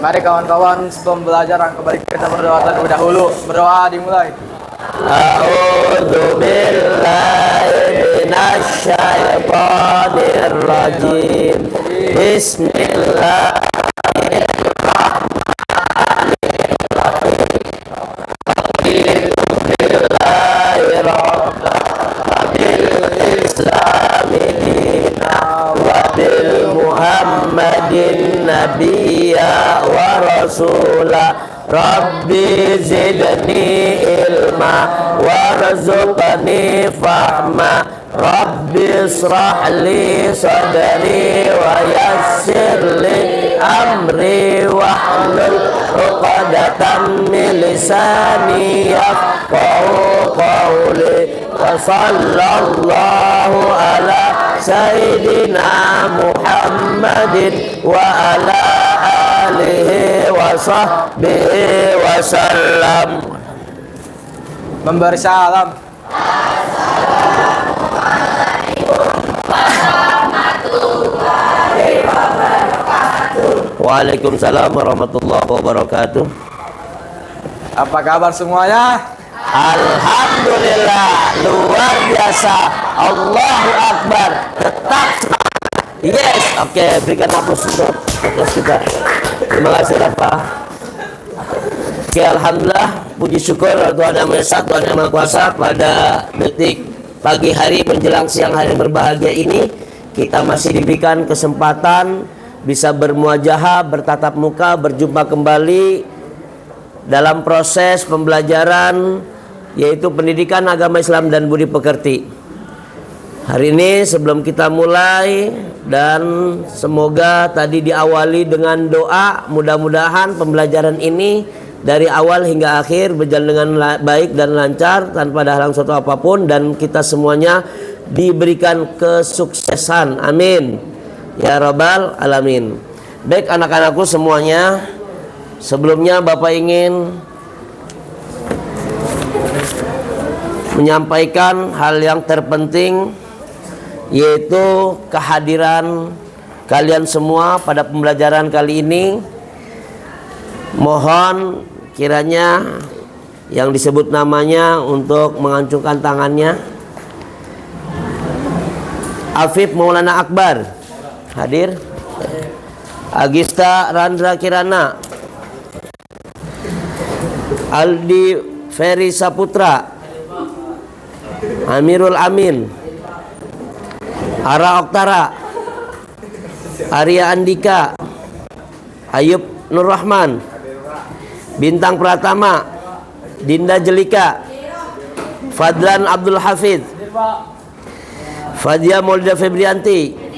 Mari kawan-kawan sebelum belajar kembali kita berdoa terlebih dahulu. Berdoa dimulai. A'udzu billahi minasyaitonir rajim. Muhammadin nabiyya wa rasula Rabbi zidni ilma warzuqni fahma Rabbi israh li sadri wa yassir li amri wahlul 'uqdatam min lisani yafqahu qawli wa sallallahu ala Sayyidina Muhammadin wa ala alihi wa sahbihi wa sallam. Memberi salam. Waalaikumsalam warahmatullahi wabarakatuh. Apa kabar semuanya? Alhamdulillah, luar biasa. Allahu Akbar. Tetap yes, oke, berikan aplaus untuk kita. Terima kasih Bapak. Oke, alhamdulillah, puji syukur Tuhan Yang Maha Esa, Tuhan Yang Maha Kuasa. Pada detik pagi hari menjelang siang hari berbahagia ini, kita masih diberikan kesempatan bisa bermuajahah, bertatap muka, berjumpa kembali dalam proses pembelajaran, yaitu pendidikan agama Islam dan budi pekerti. Hari ini sebelum kita mulai, dan semoga tadi diawali dengan doa, mudah-mudahan pembelajaran ini dari awal hingga akhir berjalan dengan baik dan lancar tanpa ada halang suatu apapun, dan kita semuanya diberikan kesuksesan. Amin ya rabbal alamin. Baik anak-anakku semuanya, sebelumnya Bapak ingin menyampaikan hal yang terpenting, yaitu kehadiran kalian semua pada pembelajaran kali ini. Mohon kiranya yang disebut namanya untuk mengacungkan tangannya. Afif Maulana Akbar hadir. Agista Randra Kirana. Aldi Ferry Saputra. Amirul Amin. Ara Oktara. Arya Andika. Ayub Nur Rahman. Bintang Pratama. Dinda Jelika. Fadlan Abdul Hafid. Fadia Molda Febrianti.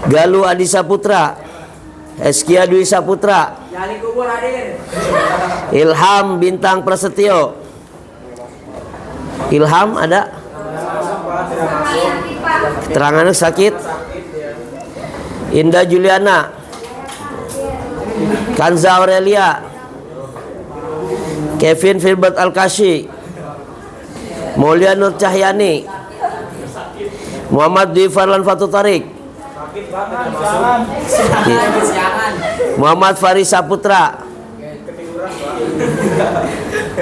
Galuh Adi Saputra. Eskia Dwi Saputra. Ilham Bintang Prasetyo. Ilham ada? Keterangannya sakit. Indah Juliana. Kanza Aurelia. Kevin Filbert Al-Kashi. Mulia Nur Cahyani. Muhammad Dwi Farlan Fatu Tarik. Muhammad Fari Saputra.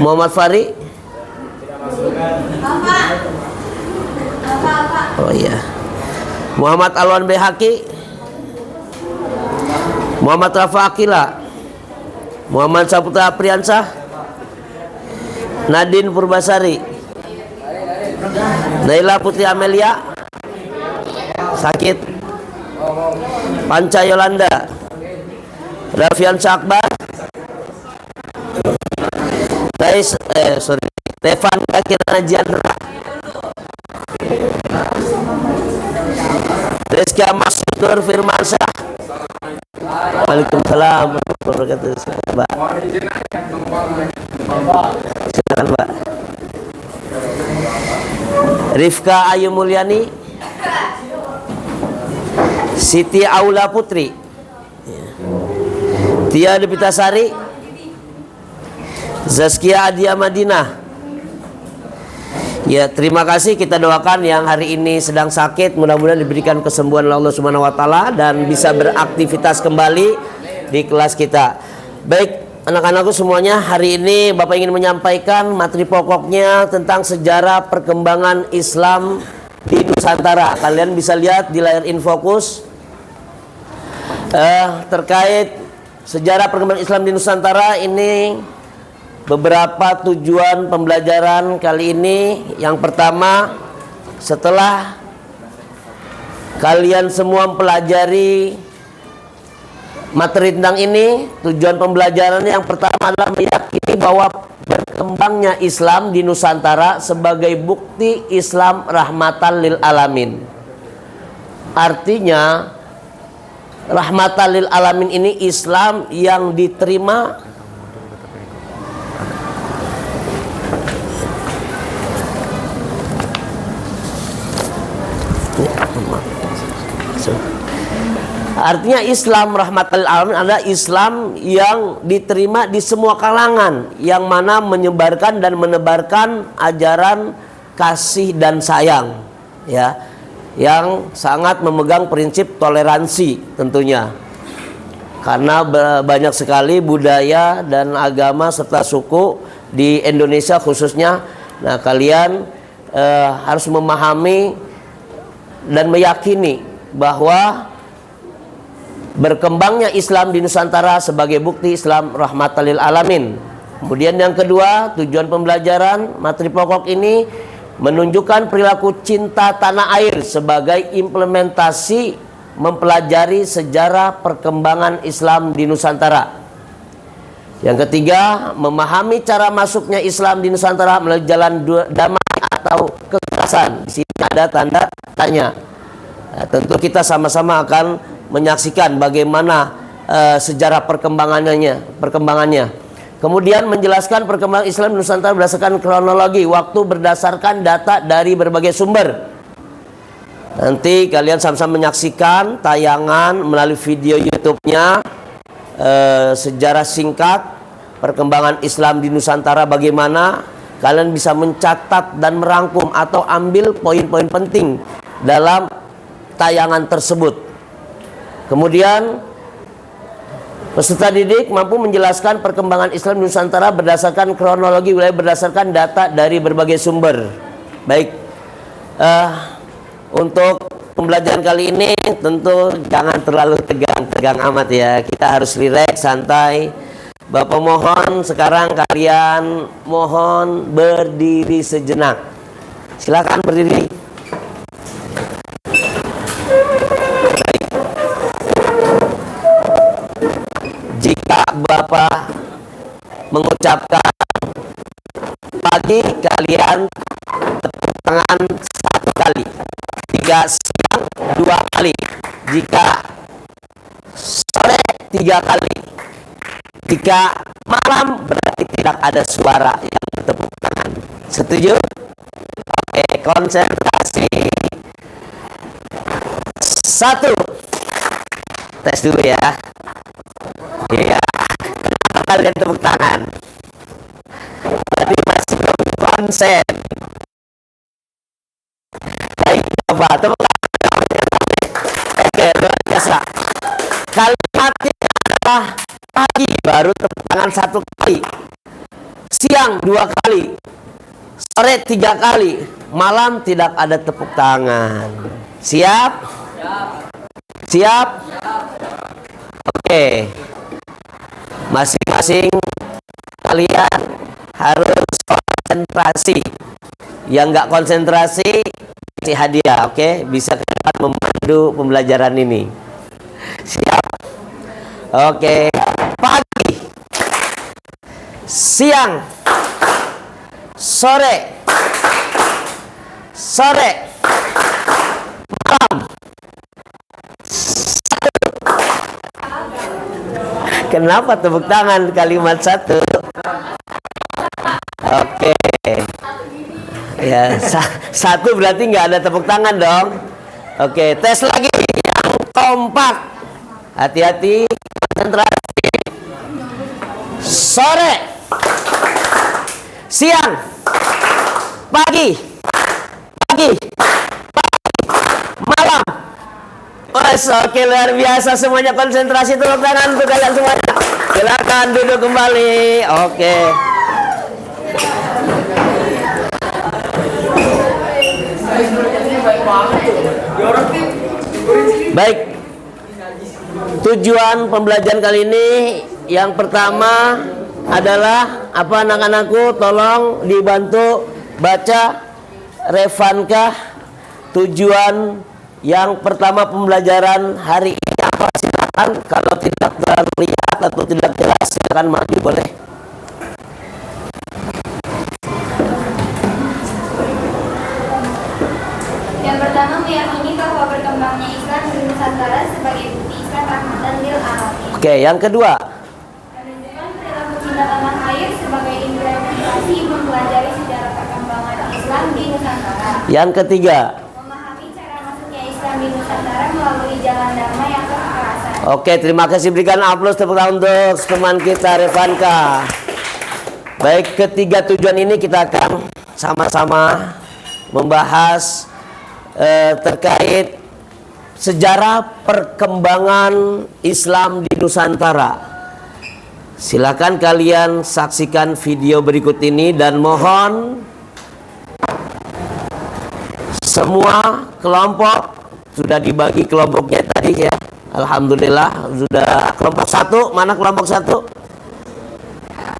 Muhammad Fari. Oh iya. Muhammad Alwan Behaki. Muhammad Rafa Akila. Muhammad Saputra Priyansah. Nadine Purbasari. Naila Putri Amelia. Sakit. Panca Yolanda. Rafian Akbar. Stefan Kirana Jandra. Rizky Masdur Firmansyah. Waalaikumsalam warahmatullahi wabarakatuh. Mbak. Silakan Mbak. Rifka Ayu Mulyani. Siti Aula Putri. Tia Depitasari. Zaskia Adia Madinah. Ya, terima kasih, kita doakan yang hari ini sedang sakit mudah-mudahan diberikan kesembuhan oleh Allah Subhanahu wa taala dan bisa beraktivitas kembali di kelas kita. Baik, anak-anakku semuanya, hari ini Bapak ingin menyampaikan materi pokoknya tentang sejarah perkembangan Islam di Nusantara. Kalian bisa lihat di layar Infocus terkait sejarah perkembangan Islam di Nusantara. Ini beberapa tujuan pembelajaran kali ini. Yang pertama, setelah kalian semua mempelajari materi tentang ini, tujuan pembelajaran yang pertama adalah meyakini bahwa berkembangnya Islam di Nusantara sebagai bukti Islam rahmatan lil alamin. Artinya, rahmatan lil alamin ini Islam yang diterima Artinya Islam rahmatan lil alamin adalah Islam yang diterima di semua kalangan, yang mana menyebarkan dan menebarkan ajaran kasih dan sayang, ya, yang sangat memegang prinsip toleransi tentunya. Karena banyak sekali budaya dan agama serta suku di Indonesia khususnya. Nah, kalian harus memahami dan meyakini bahwa berkembangnya Islam di Nusantara sebagai bukti Islam rahmatan lil alamin. Kemudian yang kedua, tujuan pembelajaran materi pokok ini menunjukkan perilaku cinta tanah air sebagai implementasi mempelajari sejarah perkembangan Islam di Nusantara. Yang ketiga, memahami cara masuknya Islam di Nusantara melalui jalan damai atau kekerasan. Di sini ada tanda tanya. Nah, tentu kita sama-sama akan menyaksikan bagaimana sejarah perkembangannya. Kemudian menjelaskan perkembangan Islam di Nusantara berdasarkan kronologi waktu, berdasarkan data dari berbagai sumber. Nanti kalian sama-sama menyaksikan tayangan melalui video YouTube-nya, sejarah singkat perkembangan Islam di Nusantara bagaimana. Kalian bisa mencatat dan merangkum atau ambil poin-poin penting dalam tayangan tersebut. Kemudian peserta didik mampu menjelaskan perkembangan Islam di Nusantara berdasarkan kronologi wilayah, berdasarkan data dari berbagai sumber. Baik, untuk pembelajaran kali ini tentu jangan terlalu tegang amat ya. Kita harus rileks, santai. Bapak mohon sekarang kalian mohon berdiri sejenak. Silakan berdiri. Jika Bapak mengucapkan pagi, kalian tepuk tangan 1 kali. Jika siang 2 kali. Jika sore 3 kali. Jika malam berarti tidak ada suara yang bertepuk tangan. Setuju? Oke, konsentrasi. 1. Tes dulu ya. Iya, kalian tepuk tangan. Tadi masih belum konsen. Baik, coba tepuk tangan. Oke, luar biasa. Kalimatnya adalah pagi baru tepuk tangan 1 kali, siang 2 kali, sore 3 kali, malam tidak ada tepuk tangan. Siap? Siap? Oke. Masing-masing kalian harus konsentrasi. Yang nggak konsentrasi kasih hadiah, oke? Bisa kalian memandu pembelajaran ini. Siap? Oke. Pagi, siang, sore, malam. Kenapa tepuk tangan kalimat 1? Oke. Ya, 1 berarti nggak ada tepuk tangan dong. Oke, tes lagi yang kompak. Hati-hati, konsentrasi. Sore, siang, pagi, malam. Yes, oke, luar biasa. Semuanya konsentrasi, tepuk tangan untuk kalian semuanya. Silakan duduk kembali. Oke. Baik. Tujuan pembelajaran kali ini yang pertama adalah apa, anak-anakku? Tolong dibantu baca Revankah. Tujuan yang pertama pembelajaran hari ini apa? Silakan, kalau tidak terlihat atau tidak jelas silakan maju, boleh. Yang pertama, meyakini bahwa berkembangnya Islam di Nusantara sebagai bukti Islam rahmatan lil alamin. Oke, yang kedua. Menunjukkan perilaku cinta tanah air sebagai implementasi mempelajari sejarah perkembangan Islam di Nusantara. Yang ketiga. Memahami cara masuknya Islam di Nusantara melalui jalan damai atau kekerasan. Oke, terima kasih, berikan aplaus tepuk tangan untuk teman kita Revanka. Baik, ketiga tujuan ini kita akan sama-sama membahas terkait sejarah perkembangan Islam di Nusantara. Silakan kalian saksikan video berikut ini dan mohon semua kelompok sudah dibagi kelompoknya tadi ya. Alhamdulillah sudah kelompok 1. Mana kelompok 1?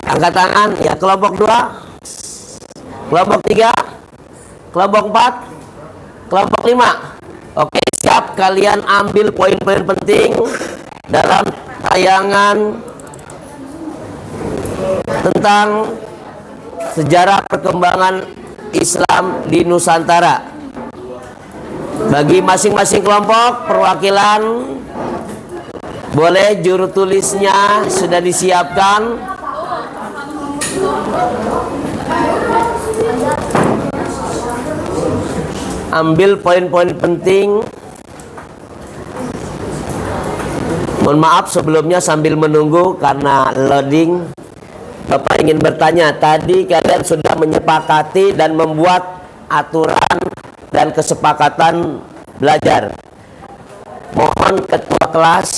Angkat tangan ya. Kelompok 2, kelompok 3, kelompok 4, kelompok 5. Oke, siap. Kalian ambil poin-poin penting dalam tayangan tentang sejarah perkembangan Islam di Nusantara. Bagi masing-masing kelompok perwakilan, boleh juru tulisnya sudah disiapkan. Ambil poin-poin penting. Mohon maaf sebelumnya sambil menunggu karena loading. Bapak ingin bertanya, tadi kalian sudah menyepakati dan membuat aturan dan kesepakatan belajar. Mohon ketua kelas,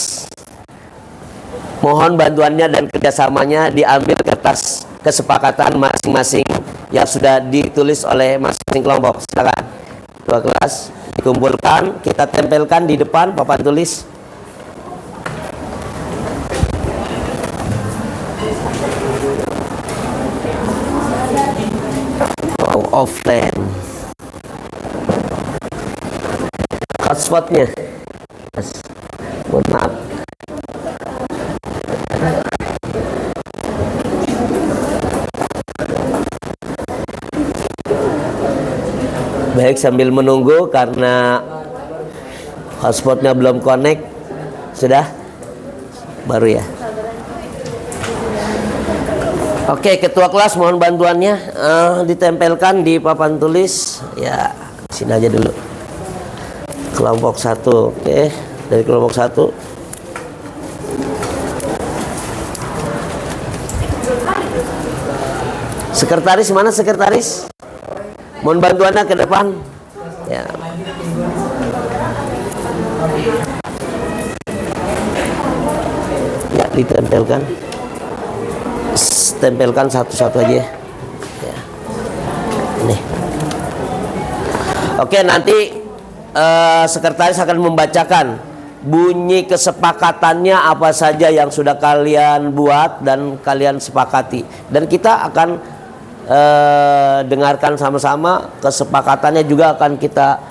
mohon bantuannya dan kerjasamanya diambil kertas kesepakatan masing-masing yang sudah ditulis oleh masing-masing kelompok. Silakan. Ketua kelas dikumpulkan, kita tempelkan di depan papan tulis. Oh, offline. Hotspotnya. Yes. Mohon maaf. Baik, sambil menunggu karena hotspotnya belum connect. Sudah? Baru ya? Oke, ketua kelas mohon bantuannya ditempelkan di papan tulis. Ya, sini aja dulu. Kelompok 1. Oke, dari kelompok 1. Sekretaris mana sekretaris? Mohon bantuannya ke depan. Ya. Ya, ditempelkan. Tempelkan satu-satu aja. Ya. Ini. Oke, nanti sekretaris akan membacakan bunyi kesepakatannya apa saja yang sudah kalian buat dan kalian sepakati. Dan kita akan dengarkan sama-sama. Kesepakatannya juga akan kita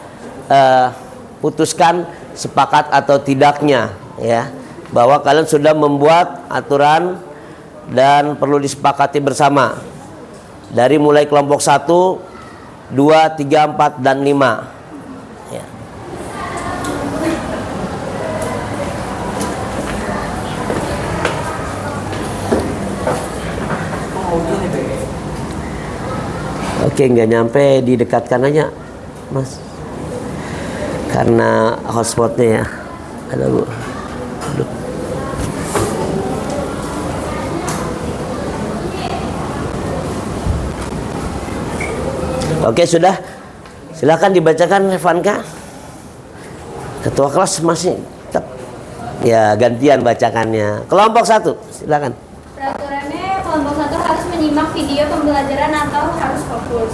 putuskan sepakat atau tidaknya ya, bahwa kalian sudah membuat aturan dan perlu disepakati bersama dari mulai kelompok 1, 2, 3, 4 dan 5 ya. Oke, nggak nyampe, didekatkan aja Mas karena hotspotnya ya. Ada Bu. Aduh. Oke, sudah. Silakan dibacakan Revanka. Ketua kelas masih Ya, gantian bacakannya. Kelompok 1, silakan. Peraturannya kelompok 1 harus menyimak video pembelajaran atau harus fokus.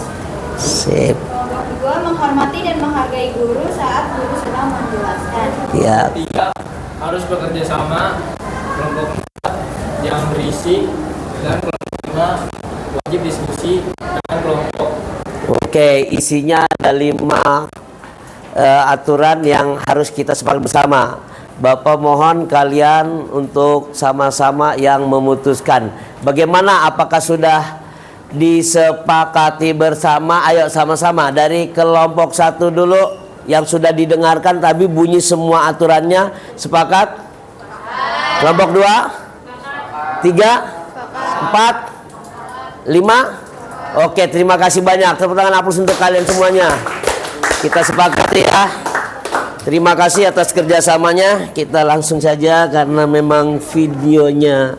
Sip. Kelompok 2 menghormati dan menghargai guru saat guru sedang menjelaskan. Ya. 3 harus bekerja sama. Kelompok 4 yang berisi, dan kelompok 5 wajib diskusi dengan kelompok. Oke, isinya ada 5 aturan yang harus kita sepakati bersama. Bapak mohon kalian untuk sama-sama yang memutuskan. Bagaimana, apakah sudah disepakati bersama? Ayo sama-sama dari kelompok 1 dulu yang sudah didengarkan tapi bunyi semua aturannya. Sepakat? Kelompok 2? 3? 4? 5? Oke, terima kasih banyak. Tepuk tangan aplaus untuk kalian semuanya. Kita sepakati ya. Terima kasih atas kerjasamanya. Kita langsung saja karena memang videonya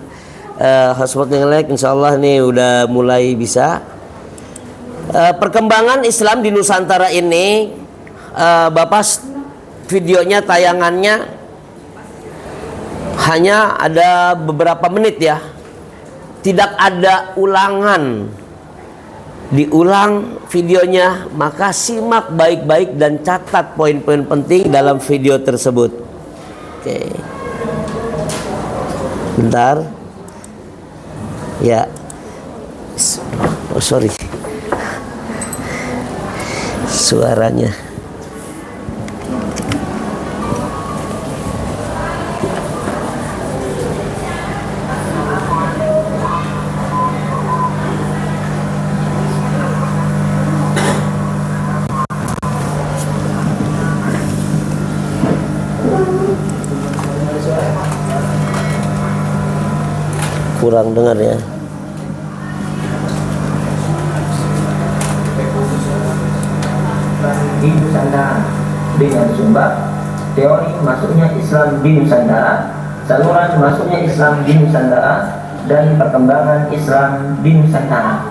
hotspotnya nge-lag. Insya Allah nih udah mulai bisa. Perkembangan Islam di Nusantara ini, Bapak videonya tayangannya hanya ada beberapa menit ya. Tidak ada ulangan. Diulang videonya, maka simak baik-baik dan catat poin-poin penting dalam video tersebut. Oke. Bentar. Ya. Oh, sorry. Suaranya. Kurang dengar ya. Di Nusantara dengan sumber teori masuknya Islam di Nusantara, saluran masuknya Islam di Nusantara, dan perkembangan Islam di Nusantara.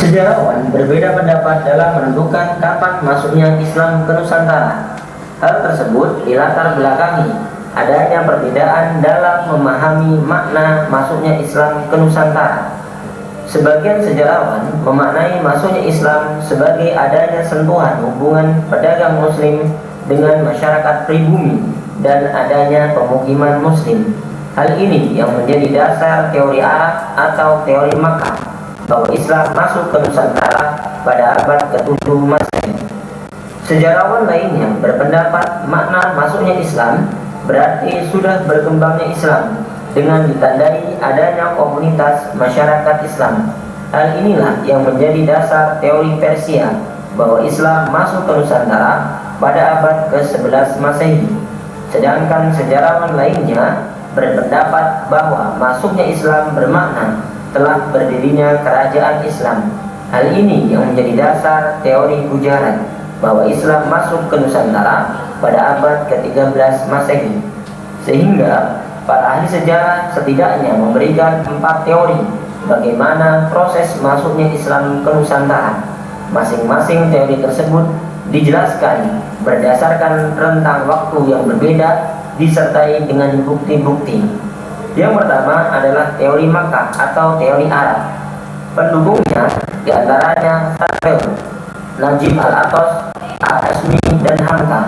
Sejarawan berbeda pendapat dalam menentukan kapan masuknya Islam ke Nusantara. Hal tersebut dilatar belakangi adanya perbedaan dalam memahami makna masuknya Islam ke Nusantara. Sebagian sejarawan memaknai masuknya Islam sebagai adanya sentuhan hubungan pedagang Muslim dengan masyarakat pribumi dan adanya pemukiman Muslim. Hal ini yang menjadi dasar teori Arab atau teori Makkah bahwa Islam masuk ke Nusantara pada abad ke-7 Masehi. Sejarawan lainnya berpendapat makna masuknya Islam berarti sudah berkembangnya Islam dengan ditandai adanya komunitas masyarakat Islam. Hal inilah yang menjadi dasar teori Persia bahwa Islam masuk ke Nusantara pada abad ke-11 Masehi. Sedangkan sejarawan lainnya berpendapat bahwa masuknya Islam bermakna telah berdirinya kerajaan Islam. Hal ini yang menjadi dasar teori Gujarat bahwa Islam masuk ke Nusantara pada abad ke-13 Masehi. Sehingga para ahli sejarah setidaknya memberikan 4 teori bagaimana proses masuknya Islam ke Nusantara. Masing-masing teori tersebut dijelaskan berdasarkan rentang waktu yang berbeda disertai dengan bukti-bukti. Yang pertama adalah teori Makkah atau teori Arab. Pendukungnya diantaranya Sarfel, Najib Al-Atos, Al-Asmi, dan Hamka.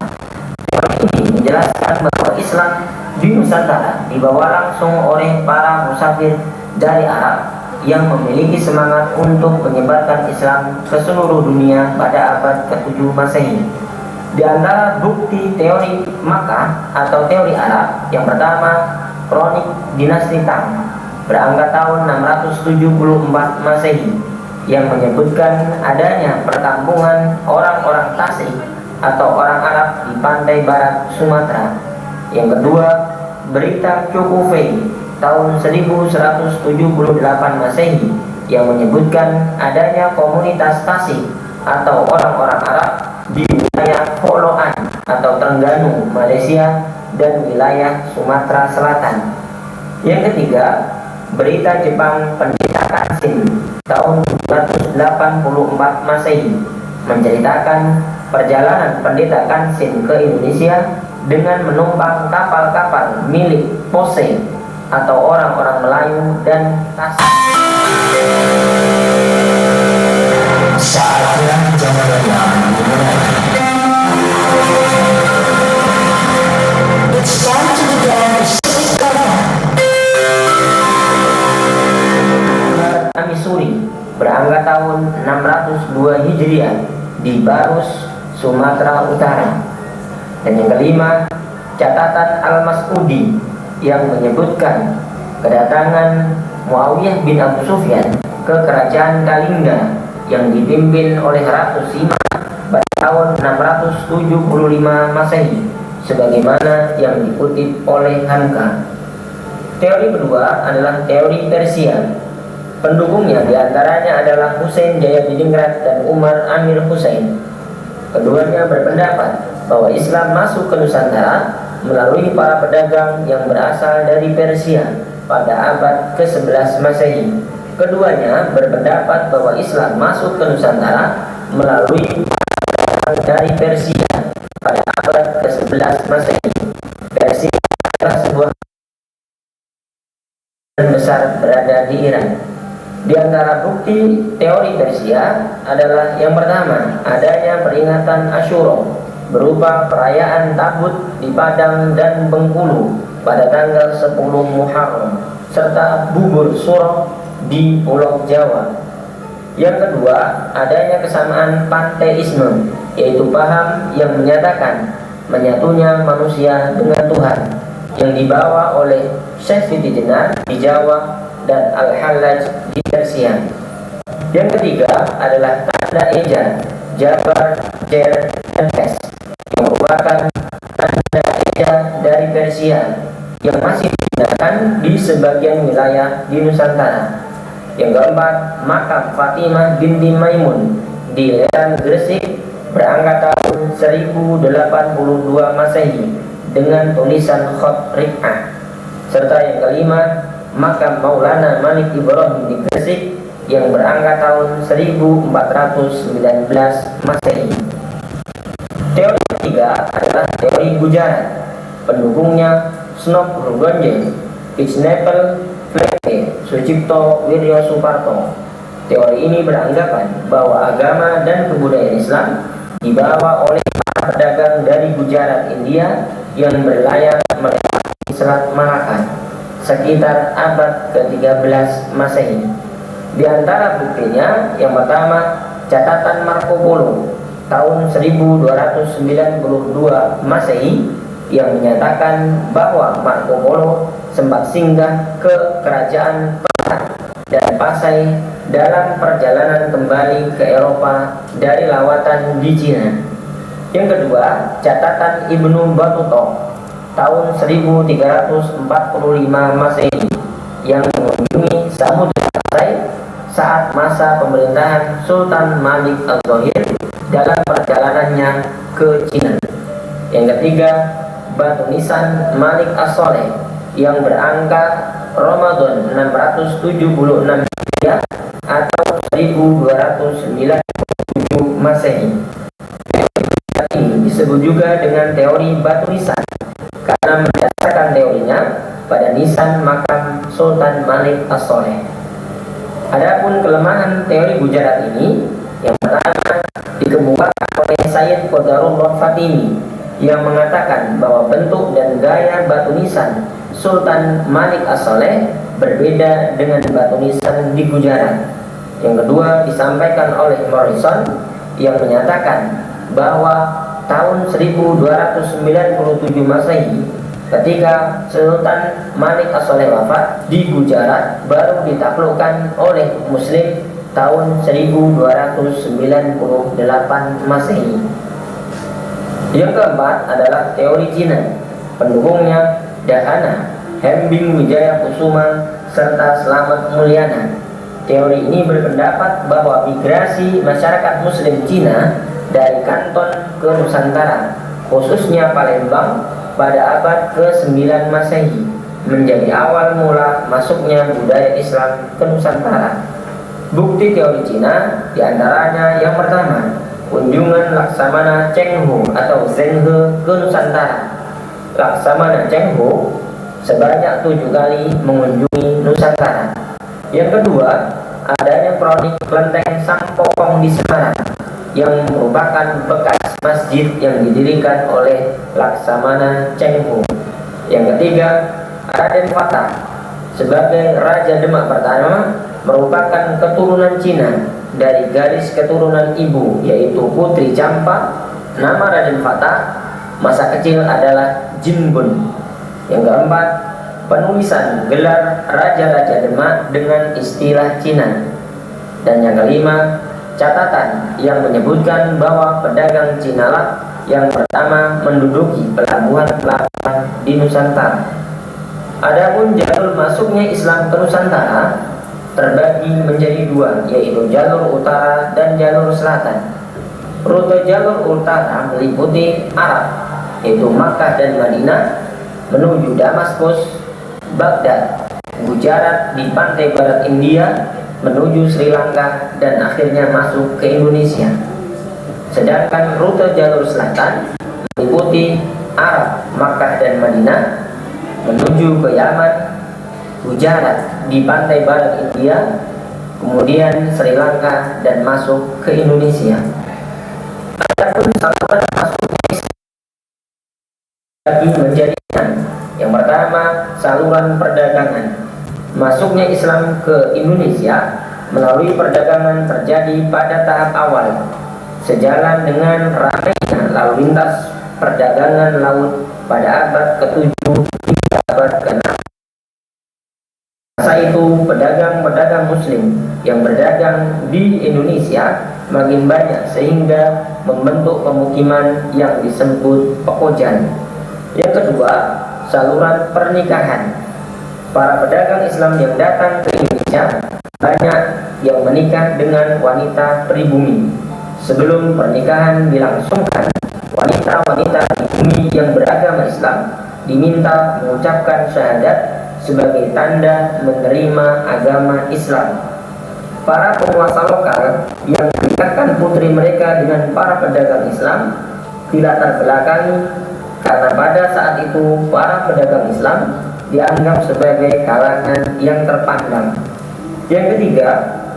Teori ini menjelaskan bahwa Islam di Nusantara dibawa langsung oleh para musafir dari Arab yang memiliki semangat untuk menyebarkan Islam ke seluruh dunia pada abad ke-7 Masehi. Di antara bukti teori Makkah atau teori Arab, yang pertama kronik dinasti Tang berangkat tahun 674 Masehi yang menyebutkan adanya perkampungan orang-orang Tasik atau orang Arab di pantai barat Sumatera. Yang kedua, berita Cukufei tahun 1178 Masehi yang menyebutkan adanya komunitas Tasik atau orang-orang Arab di wilayah Koloan atau Terengganu, Malaysia, dan wilayah Sumatera Selatan. Yang ketiga, berita Jepang Pendeta Kansin tahun 1284 Masehi menceritakan perjalanan Pendeta Kansin ke Indonesia dengan menumpang kapal-kapal milik Pose atau orang-orang Melayu dan Tasik. Saatnya zaman yang dimulai. It's time to dance. Amisuri berangkat tahun 602 Hijriah di Barus, Sumatera Utara. Dan yang kelima, catatan Al-Mas'udi yang menyebutkan kedatangan Muawiyah bin Abu Sufyan ke kerajaan Kalingga yang dipimpin oleh Ratu Sima pada tahun 675 Masehi, sebagaimana yang dikutip oleh Hamka. Teori kedua adalah teori Persia. Pendukungnya diantaranya adalah Husain Jayadiningrat dan Umar Amir Husain. Keduanya berpendapat bahwa Islam masuk ke Nusantara melalui para pedagang yang berasal dari Persia pada abad ke-11 Masehi. Keduanya berpendapat bahwa Islam masuk ke Nusantara melalui para pedagang dari Persia pada abad ke-11 Masehi. Persia adalah sebuah besar berada di Iran. Di antara bukti teori Persia adalah yang pertama, adanya peringatan Asyura berupa perayaan Tabut di Padang dan Bengkulu pada tanggal 10 Muharram serta bubur suro di Pulau Jawa. Yang kedua, adanya kesamaan panteisme, yaitu paham yang menyatakan menyatunya manusia dengan Tuhan yang dibawa oleh Syekh Siti Jenar di Jawa dan Al-Hallaj di Persia. Yang ketiga adalah tanda eja Jabar, Jer, dan Pes yang merupakan tanda eja dari Persia yang masih digunakan di sebagian wilayah di Nusantara. Yang keempat, makam Fatimah binti Maimun di Leran, Gresik berangkat tahun 1082 Masehi dengan tulisan khot Rif'ah. Serta yang kelima, makam Maulana Malik Ibrahim di Gresik yang berangkat tahun 1419 Masehi. Teori ketiga adalah teori Gujarat. Pendukungnya Snop Rugonje, Pisnepel, Fleke, Sucipto Wiryo Suparto. Teori ini beranggapan bahwa agama dan kebudayaan Islam dibawa oleh para pedagang dari Gujarat, India yang berlayar melewati Selat Malaka sekitar abad ke-13 Masehi. Di antara buktinya, yang pertama, catatan Marco Polo tahun 1292 Masehi yang menyatakan bahwa Marco Polo sempat singgah ke kerajaan Persia dan Pasai dalam perjalanan kembali ke Eropa dari lawatan di Cina. Yang kedua, catatan Ibnu Battuta tahun 1345 Masehi yang mengunjungi Samudra Pasai saat masa pemerintahan Sultan Malik Al-Zahir dalam perjalanannya ke Cina. Yang ketiga, batu nisan Malik As-Soleh yang berangka Ramadan 676 Hijriah atau 1297 Masehi. Ini disebut juga dengan teori batu nisan karena mendasarkan teorinya pada nisan makam Sultan Malik As-Soleh. Adapun kelemahan teori Gujarat ini, yang pertama dikemukakan oleh Sayyid Qadarullah Fatimi yang mengatakan bahwa bentuk dan gaya batu nisan Sultan Malik As-Soleh berbeda dengan batu nisan di Gujarat. Yang kedua disampaikan oleh Morrison yang menyatakan bahwa tahun 1297 Masehi ketika Sultan Malik As-Soleh wafat di Gujarat baru ditaklukkan oleh Muslim tahun 1298 Masehi. Yang keempat adalah teori Cina. Pendukungnya Dahana, Hembing Wijaya Kusuma, serta Slamet Mulyana. Teori ini berpendapat bahwa migrasi masyarakat Muslim Cina dari Kanton ke Nusantara, khususnya Palembang, pada abad ke-9 Masehi menjadi awal mula masuknya budaya Islam ke Nusantara. Bukti teori Cina diantaranya yang pertama, kunjungan Laksamana Cheng Ho atau Zheng He ke Nusantara Laksamana Cheng Ho sebanyak 7 kali mengunjungi Nusantara. Yang kedua, adanya kronik kelenteng Sampokong di Semarang yang merupakan bekas masjid yang didirikan oleh Laksamana Cheng Ho. Yang ketiga, Raden Fatah sebagai Raja Demak pertama merupakan keturunan Cina dari garis keturunan ibu yaitu Putri Campa. Nama Raden Fatah masa kecil adalah Jinbun. Yang keempat, penulisan gelar Raja-Raja Demak dengan istilah Cina. Dan yang kelima, catatan yang menyebutkan bahwa pedagang Cinalah yang pertama menduduki pelabuhan-pelabuhan di Nusantara. Adapun jalur masuknya Islam ke Nusantara terbagi menjadi 2, yaitu jalur utara dan jalur selatan. Rute jalur utara meliputi Arab, yaitu Makkah dan Madinah, menuju Damaskus, Baghdad, Gujarat di pantai barat India, menuju Sri Lanka, dan akhirnya masuk ke Indonesia. Sedangkan rute jalur selatan meliputi Arab, Makkah dan Madinah, menuju ke Yaman, Gujarat di pantai barat India, kemudian Sri Lanka, dan masuk ke Indonesia. Adapun saluran masuk menjadi 6. Yang pertama, saluran perdagangan. Masuknya Islam ke Indonesia melalui perdagangan terjadi pada tahap awal, sejalan dengan ramainya lalu lintas perdagangan laut pada abad ke-7 hingga abad ke-6. Masa itu pedagang-pedagang muslim yang berdagang di Indonesia makin banyak sehingga membentuk pemukiman yang disebut pekojan. Yang kedua, saluran pernikahan. Para pedagang Islam yang datang ke Indonesia banyak yang menikah dengan wanita pribumi. Sebelum pernikahan dilangsungkan, wanita-wanita pribumi yang beragama Islam diminta mengucapkan syahadat sebagai tanda menerima agama Islam. Para penguasa lokal yang menikahkan putri mereka dengan para pedagang Islam dilatar belakangi karena pada saat itu para pedagang Islam dianggap sebagai kalangan yang terpandang. Yang ketiga,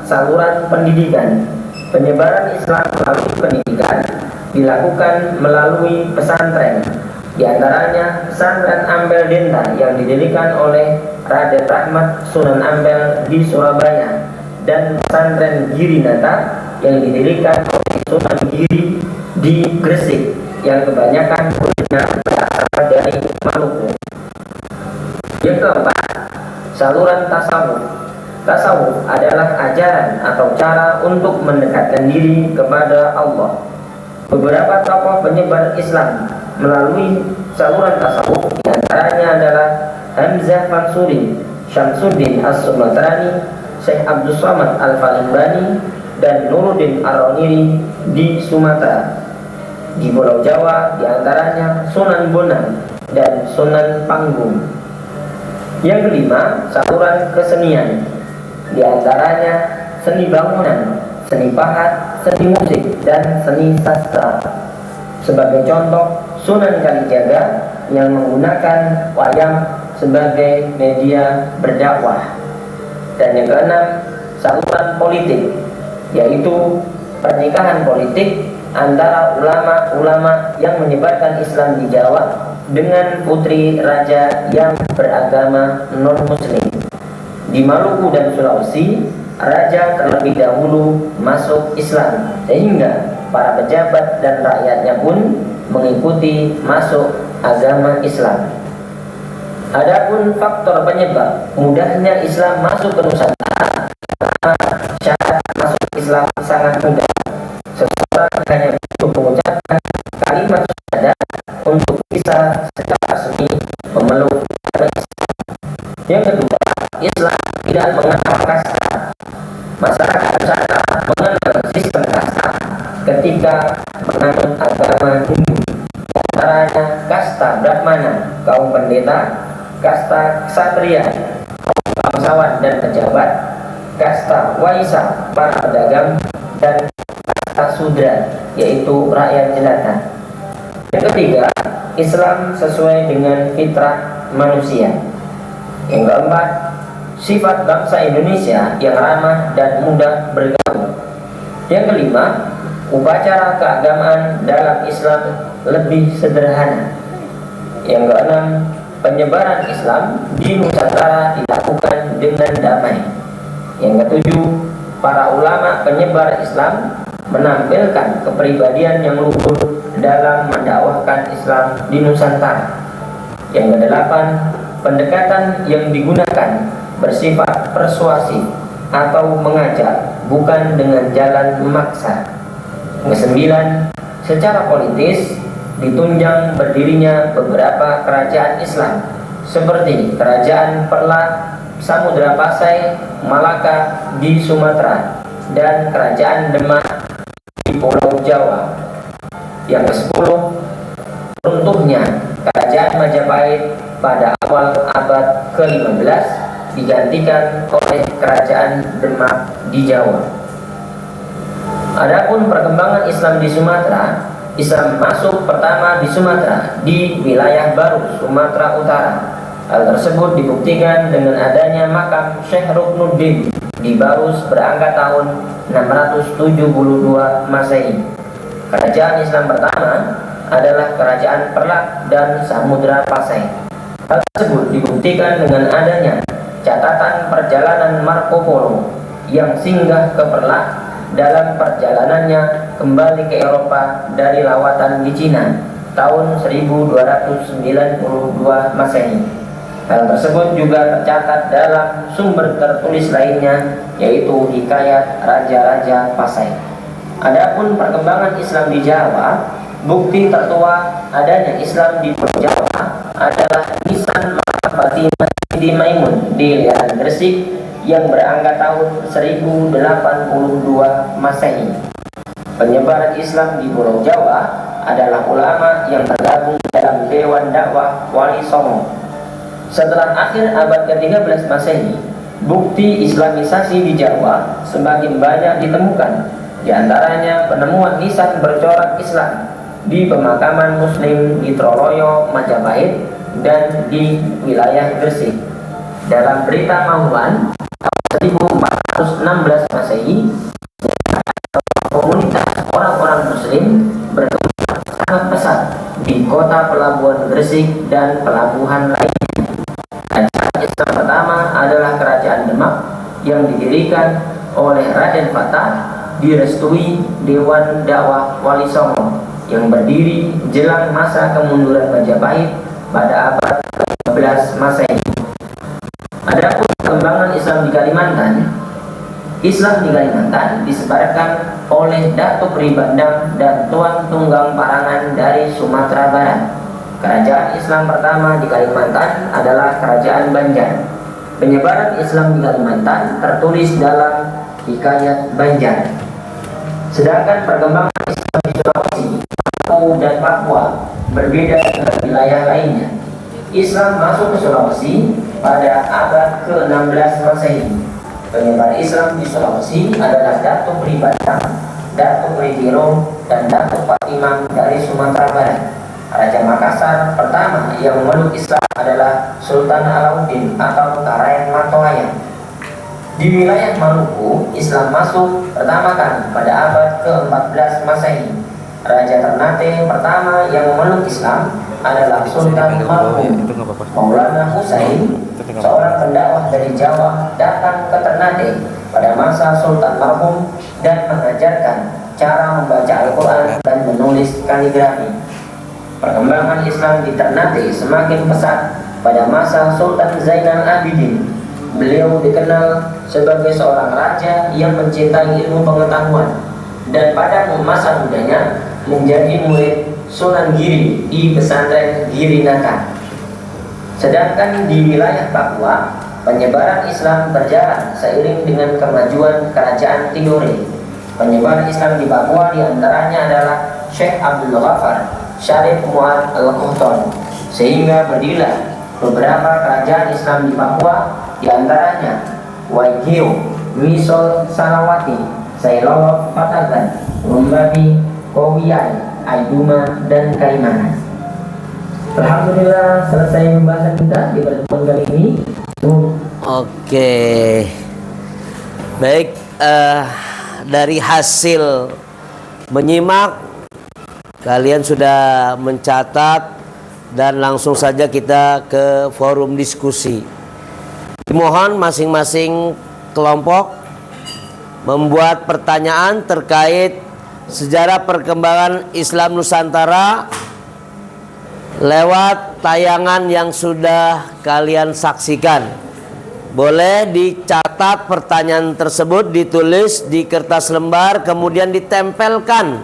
saluran pendidikan. Penyebaran Islam melalui pendidikan dilakukan melalui pesantren. Di antaranya pesantren Ampel Denta yang didirikan oleh Raden Rahmat Sunan Ampel di Surabaya dan pesantren Girinata yang didirikan oleh Sunan Giri di Gresik yang kebanyakan muridnya berasal dari Maluku. Yang keempat, saluran tasawuf. Tasawuf adalah ajaran atau cara untuk mendekatkan diri kepada Allah. Beberapa tokoh penyebar Islam melalui saluran tasawuf diantaranya adalah Hamzah Mansuri, Syamsuddin As-Sumatrani, Syekh Abdul Somad Al-Falimbani, dan Nuruddin Ar-Roniri di Sumatera. Di Pulau Jawa diantaranya Sunan Bonang dan Sunan Panggung. Yang kelima, saluran kesenian. Di antaranya seni bangunan, seni pahat, seni musik, dan seni sastra. Sebagai contoh, Sunan Kalijaga yang menggunakan wayang sebagai media berdakwah. Dan yang keenam, saluran politik, yaitu pernikahan politik antara ulama-ulama yang menyebarkan Islam di Jawa dengan putri raja yang beragama non-muslim. Di Maluku dan Sulawesi, raja terlebih dahulu masuk Islam sehingga para pejabat dan rakyatnya pun mengikuti masuk agama Islam. Adapun faktor penyebab mudahnya Islam masuk ke Nusantara, syarat masuk Islam sangat mudah. Seseorang hanya butuh mengucapkan kalimat syahadat untuk bisa secara resmi memeluk agama Islam. Yang kedua, Islam tidak mengenal kasta. Masyarakat Nusantara mengenal sistem kasta ketika menganut agama Hindu. Di antaranya kasta Brahmana, kaum pendeta, kasta Ksatria, kaum bangsawan dan pejabat, kasta Waisa, para pedagang, dan kasta Sudra, yaitu rakyat jelata. Yang ketiga, Islam sesuai dengan fitrah manusia. Yang keempat, sifat bangsa Indonesia yang ramah dan mudah bergaul. Yang kelima, upacara keagamaan dalam Islam lebih sederhana. Yang keenam, penyebaran Islam di Nusantara dilakukan dengan damai. Yang ketujuh, para ulama penyebar Islam menampilkan kepribadian yang luhur dalam mendakwahkan Islam di Nusantara. Yang kedelapan, pendekatan yang digunakan bersifat persuasif atau mengajak, bukan dengan jalan memaksa. Yang kesembilan, secara politis ditunjang berdirinya beberapa kerajaan Islam seperti Kerajaan Perla, Samudra Pasai, Malaka di Sumatera, dan Kerajaan Demak di Pulau Jawa. Yang kesepuluh, runtuhnya Kerajaan Majapahit pada awal abad ke-15 digantikan oleh Kerajaan Demak di Jawa. Adapun perkembangan Islam di Sumatera, Islam masuk pertama di Sumatera di wilayah baru Sumatera Utara. Hal tersebut dibuktikan dengan adanya makam Syekh Ruknuddin di Barus berangkat tahun 672 Masehi. Kerajaan Islam pertama adalah Kerajaan Perlak dan Samudra Pasai. Hal tersebut dibuktikan dengan adanya catatan perjalanan Marco Polo yang singgah ke Perlak dalam perjalanannya kembali ke Eropa dari lawatan di Cina tahun 1292 Masehi. Hal tersebut juga tercatat dalam sumber tertulis lainnya, yaitu Hikayat Raja-Raja Pasai. Adapun perkembangan Islam di Jawa, bukti tertua adanya Islam di Pulau Jawa adalah nisan Fatimah binti Maimun di Liaran Gresik yang berangkat tahun 1082 Masehi. Penyebaran Islam di Pulau Jawa adalah ulama yang tergabung dalam Dewan Dakwah Wali Songo. Setelah akhir abad ke-13 Masehi, bukti Islamisasi di Jawa semakin banyak ditemukan. Di antaranya penemuan nisan bercorak Islam di pemakaman Muslim di Troloyo, Majapahit, dan di wilayah Gresik. Dalam berita Mahuan 1416 Masehi, komunitas orang-orang Muslim berkembang sangat pesat di kota pelabuhan Gresik dan pelabuhan lainnya. Kerajaan Islam pertama adalah Kerajaan Demak yang didirikan oleh Raden Fatah, direstui Dewan Dakwah Wali Songo yang berdiri jelang masa kemunduran Majapahit pada abad ke-15 Masehi. Adapun perkembangan Islam di Kalimantan, Islam di Kalimantan disebarkan oleh Datuk Ribandang dan Tuan Tunggang Parangan dari Sumatera Barat. Kerajaan Islam pertama di Kalimantan adalah Kerajaan Banjar. Penyebaran Islam di Kalimantan tertulis dalam Hikayat Banjar. Sedangkan perkembangan Islam di Sulawesi, Papua dan Papua berbeda dengan wilayah lainnya. Islam masuk ke Sulawesi pada abad ke-16 Masehi. Penyebar Islam di Sulawesi adalah Datuk Ribandang, Datuk Rigiro, dan Datuk Fatimah dari Sumatera Barat. Raja Makassar pertama yang memeluk Islam adalah Sultan Alauddin atau Karaeng Matoaya. Di wilayah Maluku, Islam masuk pertama kali pada abad ke-14 Masehi. Raja Ternate pertama yang memeluk Islam adalah Sultan Maluku. Maulana Husain, seorang pendakwah dari Jawa, datang ke Ternate pada masa Sultan marhum dan mengajarkan cara membaca Al-Quran dan menulis kaligrafi. Perkembangan Islam di Ternate semakin pesat pada masa Sultan Zainal Abidin. Beliau dikenal sebagai seorang raja yang mencintai ilmu pengetahuan dan pada masa mudanya menjadi murid Sunan Giri di pesantren Girinaka. Sedangkan di wilayah Papua, penyebaran Islam berjalan seiring dengan kemajuan kerajaan Tidore. Penyebar Islam di Papua diantaranya adalah Syekh Abdul Ghaffar Syarif Mu'ad Al-Qahton, sehingga berdirilah beberapa kerajaan Islam di Papua, diantaranya Waigeo, Misol Salawati, Sailolo Patagan, Rumbabi, Kowiyai, aibuma, dan kaimanas. Alhamdulillah selesai pembahasan kita di pertemuan kali ini. Oke. Baik, dari hasil menyimak kalian sudah mencatat dan langsung saja kita ke forum diskusi. Dimohon masing-masing kelompok membuat pertanyaan terkait sejarah perkembangan Islam Nusantara lewat tayangan yang sudah kalian saksikan. Boleh dicatat pertanyaan tersebut, ditulis di kertas lembar, kemudian ditempelkan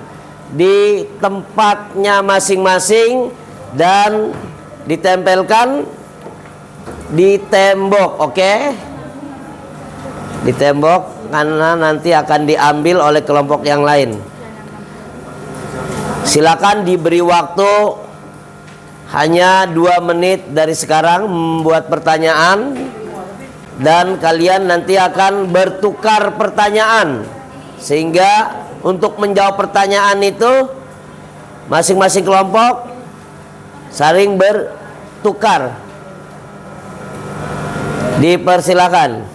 di tempatnya masing-masing dan ditempelkan di tembok, oke? Di tembok, karena nanti akan diambil oleh kelompok yang lain. Silakan diberi waktu hanya 2 menit dari sekarang membuat pertanyaan, dan kalian nanti akan bertukar pertanyaan, sehingga untuk menjawab pertanyaan itu masing-masing kelompok saling bertukar. Dipersilakan.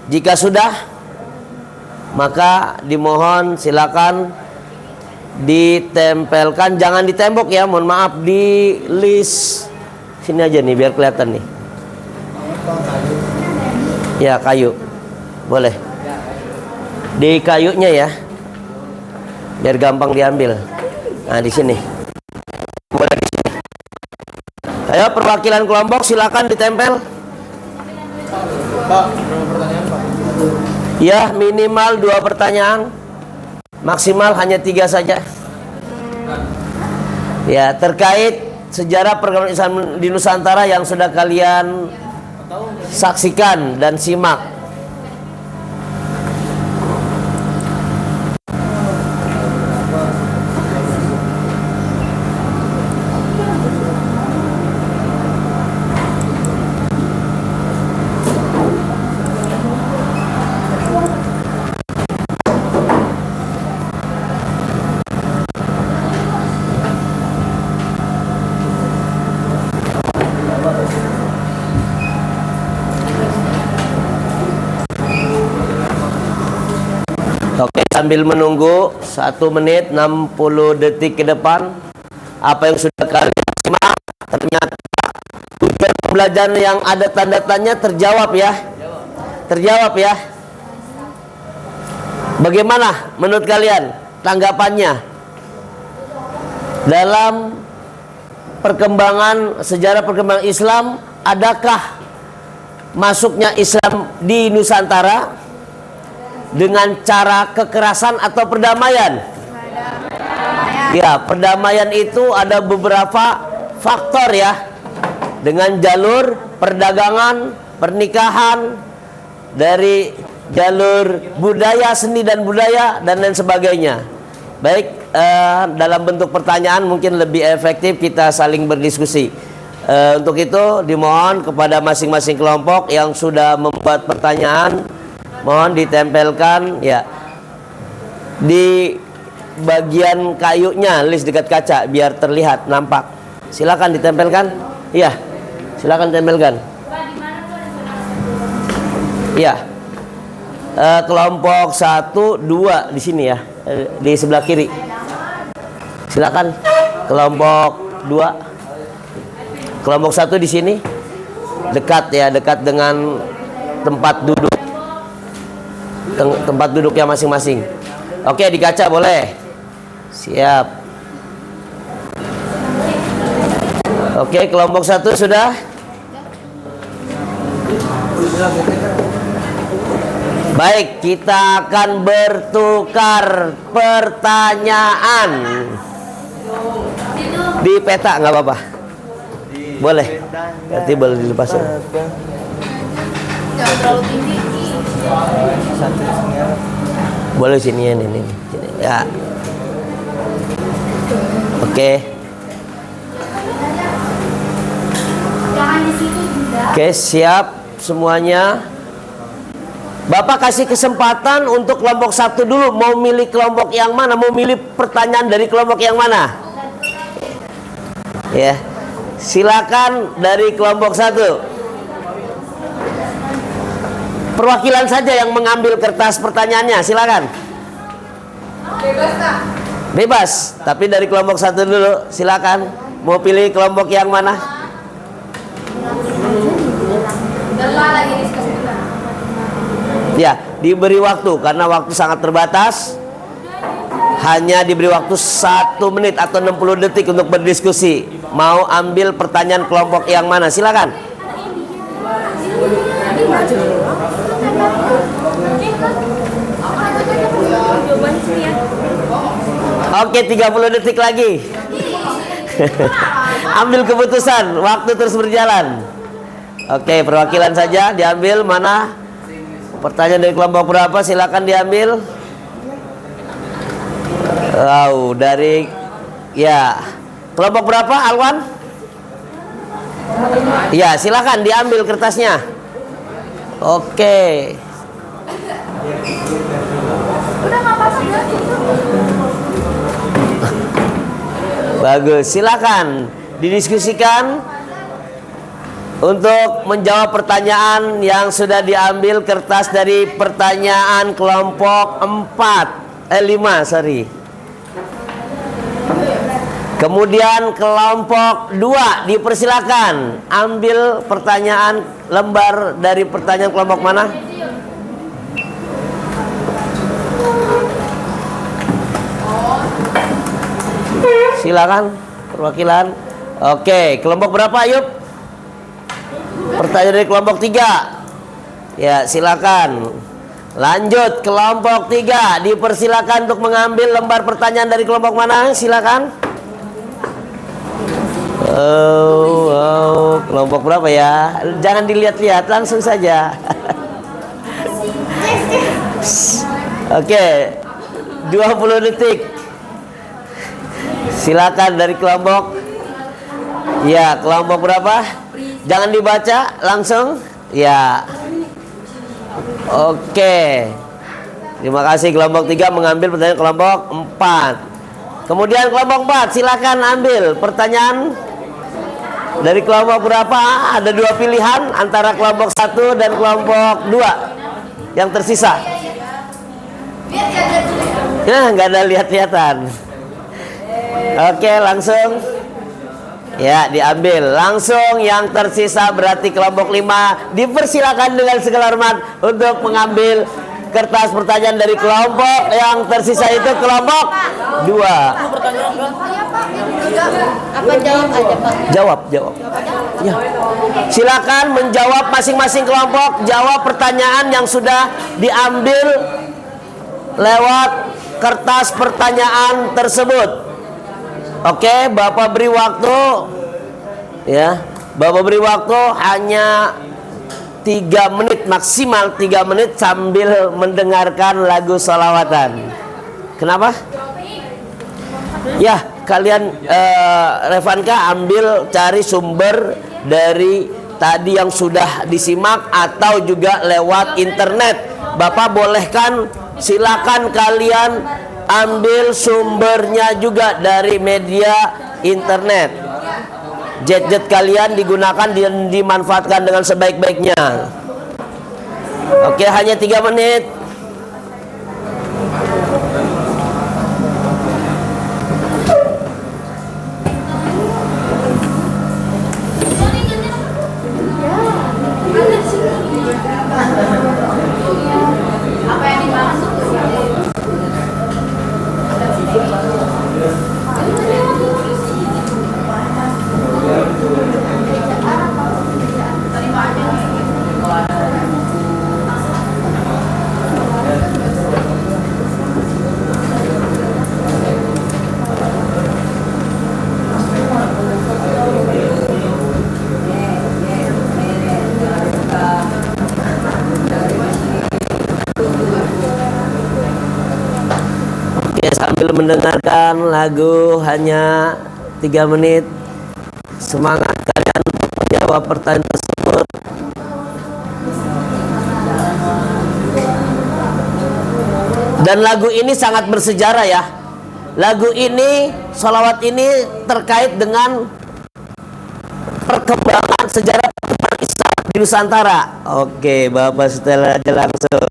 Jika sudah, maka dimohon silakan ditempelkan, jangan di tembok ya, mohon maaf, di list sini aja nih biar kelihatan nih. Ya, kayu. Boleh. Di kayunya ya. Biar gampang diambil. Nah, di sini. Boleh di sini. Ayo perwakilan kelompok silakan ditempel. Pak, berapa pertanyaan Pak? Ya, minimal 2 pertanyaan. Maksimal hanya 3 saja. Ya, terkait sejarah perkembangan Islam di Nusantara yang sudah kalian saksikan dan simak. Oke, sambil menunggu 1 menit 60 detik ke depan, apa yang sudah kalian simak ternyata tujuan pembelajaran yang ada tanda tanya terjawab ya. Terjawab ya. Bagaimana menurut kalian tanggapannya dalam perkembangan sejarah perkembangan Islam? Adakah masuknya Islam di Nusantara dengan cara kekerasan atau perdamaian? Ya, perdamaian itu ada beberapa faktor ya. Dengan jalur perdagangan, pernikahan, dari jalur budaya, seni dan budaya, dan lain sebagainya. Baik, dalam bentuk pertanyaan mungkin lebih efektif kita saling berdiskusi. Untuk itu dimohon kepada masing-masing kelompok yang sudah membuat pertanyaan, mohon ditempelkan ya di bagian kayunya, list dekat kaca biar terlihat nampak. Silakan ditempelkan. Iya, silakan tempelkan. Iya. Kelompok 1, 2 di sini ya, di sebelah kiri. Silakan. Kelompok 2. Kelompok 1 di sini. Dekat ya, dekat dengan tempat duduk. Tempat duduknya masing-masing. Oke, di kaca boleh. Siap. Oke, kelompok 1 sudah. Baik, kita akan bertukar pertanyaan. Di peta nggak apa-apa. Boleh. Nanti boleh dilepas. Jangan terlalu tinggi. Boleh sini ya, ini. Ya. Oke. Jangan di situ juga. Oke, siap semuanya. Bapak kasih kesempatan untuk kelompok 1 dulu. Mau milih kelompok yang mana? Mau milih pertanyaan dari kelompok yang mana? Ya, silakan dari kelompok 1. Perwakilan saja yang mengambil kertas pertanyaannya, silakan. Bebas, tapi dari kelompok 1 dulu, silakan. Mau pilih kelompok yang mana? Ya, diberi waktu karena waktu sangat terbatas. Hanya diberi waktu 1 menit atau 60 detik untuk berdiskusi. Mau ambil pertanyaan kelompok yang mana? Silakan. Oke, 30 detik lagi. Ambil keputusan, waktu terus berjalan. Oke, perwakilan saja diambil. Mana pertanyaan dari kelompok berapa? Silakan diambil. Dari ya kelompok berapa, Alwan? Ya, silakan diambil kertasnya. Oke. Bagus, silakan didiskusikan untuk menjawab pertanyaan yang sudah diambil kertas dari pertanyaan kelompok 5, sorry. Kemudian kelompok 2 dipersilakan ambil pertanyaan lembar dari pertanyaan kelompok mana? Silakan perwakilan. Oke, kelompok berapa, Ayub? Pertanyaan dari kelompok 3. Ya, silakan. Lanjut, kelompok 3 dipersilakan untuk mengambil lembar pertanyaan dari kelompok mana? Silakan. Kelompok berapa ya? Jangan dilihat-lihat, langsung saja. Oke, 20 detik. Silakan dari kelompok. Ya, kelompok berapa? Jangan dibaca, langsung. Ya. Oke. Terima kasih kelompok 3 mengambil pertanyaan kelompok 4. Kemudian kelompok 4 silakan ambil pertanyaan dari kelompok berapa? Ada 2 pilihan antara kelompok 1 dan kelompok 2 yang tersisa. Ya, nggak ada lihat-lihatan. Oke, langsung. Ya, diambil langsung. Yang tersisa berarti kelompok 5 dipersilakan dengan segala hormat untuk mengambil kertas pertanyaan dari kelompok yang tersisa itu kelompok 2. Apa jawab aja, Pak? Jawab. Ya. Silakan menjawab masing-masing kelompok, jawab pertanyaan yang sudah diambil lewat kertas pertanyaan tersebut. Oke, Bapak beri waktu. Ya, Bapak beri waktu hanya 3 menit, maksimal 3 menit sambil mendengarkan lagu sholawatan. Kenapa? Ya, kalian Revanka ambil cari sumber dari tadi yang sudah disimak atau juga lewat internet. Bapak bolehkan, silakan kalian ambil sumbernya juga dari media internet. Jet kalian digunakan dan dimanfaatkan dengan sebaik-baiknya. Oke, hanya 3 menit. Apa yang dimaksud? Sambil mendengarkan lagu hanya 3 menit. Semangat kalian menjawab pertanyaan tersebut. Dan lagu ini sangat bersejarah ya. Lagu ini, sholawat ini terkait dengan perkembangan sejarah perkembangan Islam di Nusantara. Oke, Bapak setelah aja langsung.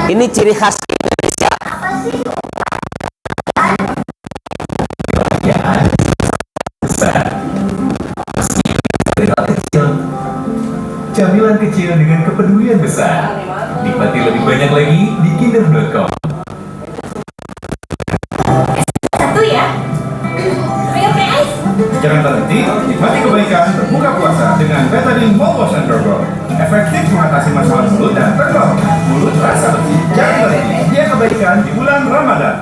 Ini ciri khas Indonesia. Camilan kecil dengan kepedulian besar. Nikmati lebih banyak lagi di kinder.com. Satu ya. Jangan berhenti, nikmati kebaikan berbuka puasa dengan Betadine Mouthwash and Burger. Efektif mengatasi masalah mulut dan tenggorokan. Mulut terasa bersih. Jangan berhenti, dia kebaikan di bulan Ramadan.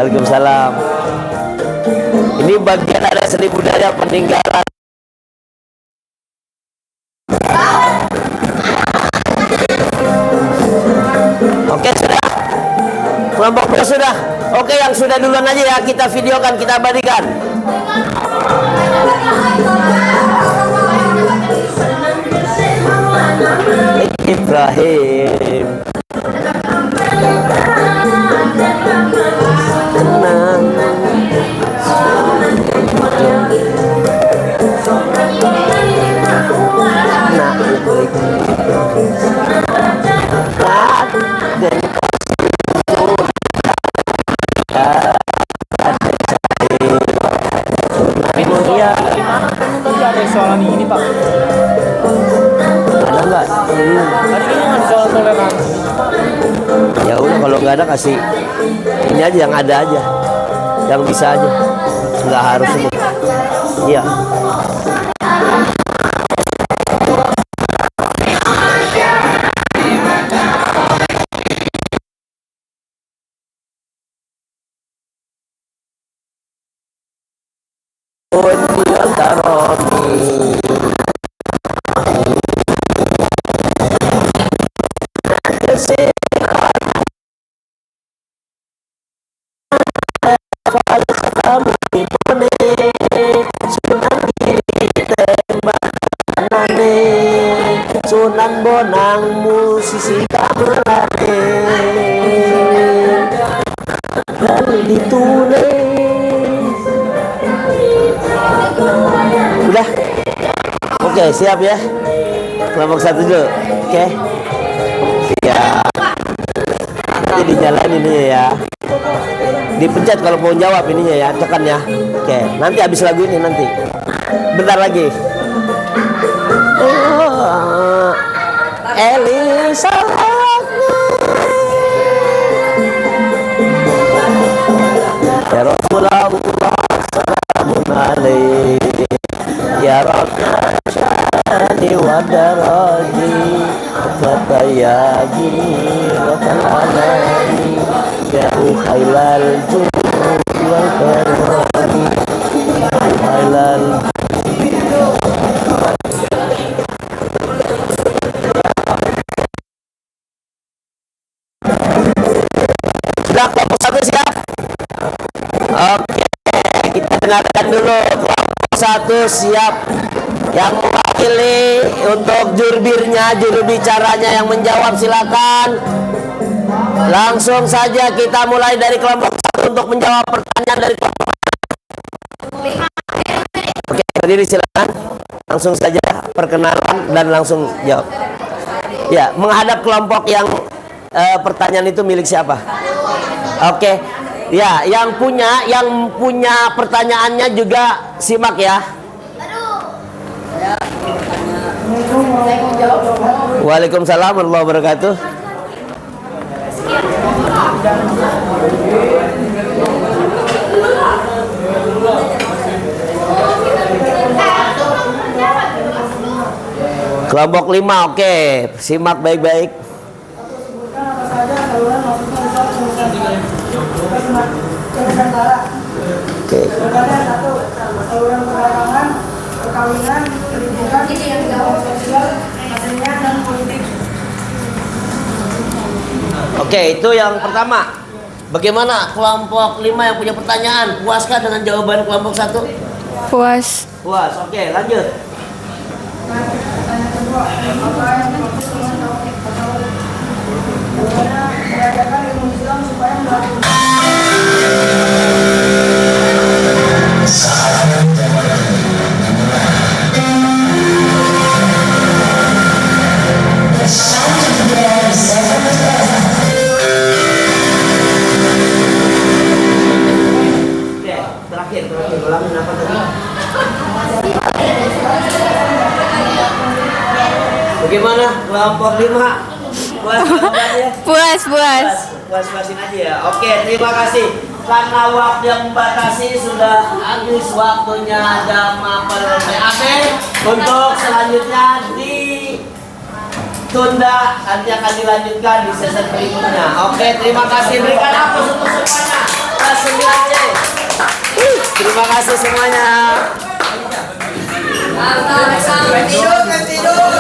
Waalaikumsalam. Ini bagian ada seni budaya peninggalan. Oke, sudah. Kelompoknya sudah. Oke, yang sudah duluan aja ya, kita videokan, kita abadikan. Ibrahim. Tenang. Ada soalan ini Pak. Ada nggak? Tadi ini kan soal toleransi. Ya udah, kalau nggak ada kasih ini aja, yang ada aja, yang bisa aja, nggak harus semua. Iya. Sunan Bonang musisi gamelane dan ditulis. Udah. Oke, siap ya. Kelompok satu dulu. Oke. Ya. Nanti dijalanin ini ya. Dipencet kalau mau jawab ininya ya, tekan ya. Oke, nanti habis lagu ini nanti. Bentar lagi. Elisa ya Rasulullah salamun alaih ya Rabbana syahadi wa daraji fatayagi wa talani ya ukhailal jumlah wal karami ukhailal. Kelompok satu siap. Oke, kita dengarkan dulu. Kelompok satu siap. Yang mewakili untuk jurbirnya, juru bicaranya yang menjawab silakan. Langsung saja kita mulai dari kelompok satu untuk menjawab pertanyaan dari kelompok. Oke, berdiri silakan. Langsung saja perkenalan dan langsung jawab. Ya, menghadap kelompok yang pertanyaan itu milik siapa? Oke, ya, yang punya pertanyaannya juga simak ya. Waalaikumsalam warahmatullahi wabarakatuh. Kelompok 5, oke, simak baik-baik. Oke. Saluran perdagangan, perkawinan, pendidikan, sosial, kesenian, dan politik. Oke, itu yang pertama. Bagaimana kelompok 5 yang punya pertanyaan? Puaskah dengan jawaban kelompok 1? Puas. Puas, oke lanjut. Tanya kedua, apa yang dimaksud dengan tauhid atau bagaimana mengajarkan ilmu Islam supaya melakukan Oke, terakhir ulangin apa tadi? Bagaimana kelompok 5? Puas jawabannya? Puas-puasin aja ya. Oke, terima kasih. Karena waktu yang membatasi sudah habis waktunya jam PAB. Untuk selanjutnya ditunda, nanti akan dilanjutkan di sesi berikutnya. Oke, terima kasih. Berikan aplaus untuk semuanya. Kelas 9C. Terima kasih semuanya. tidur.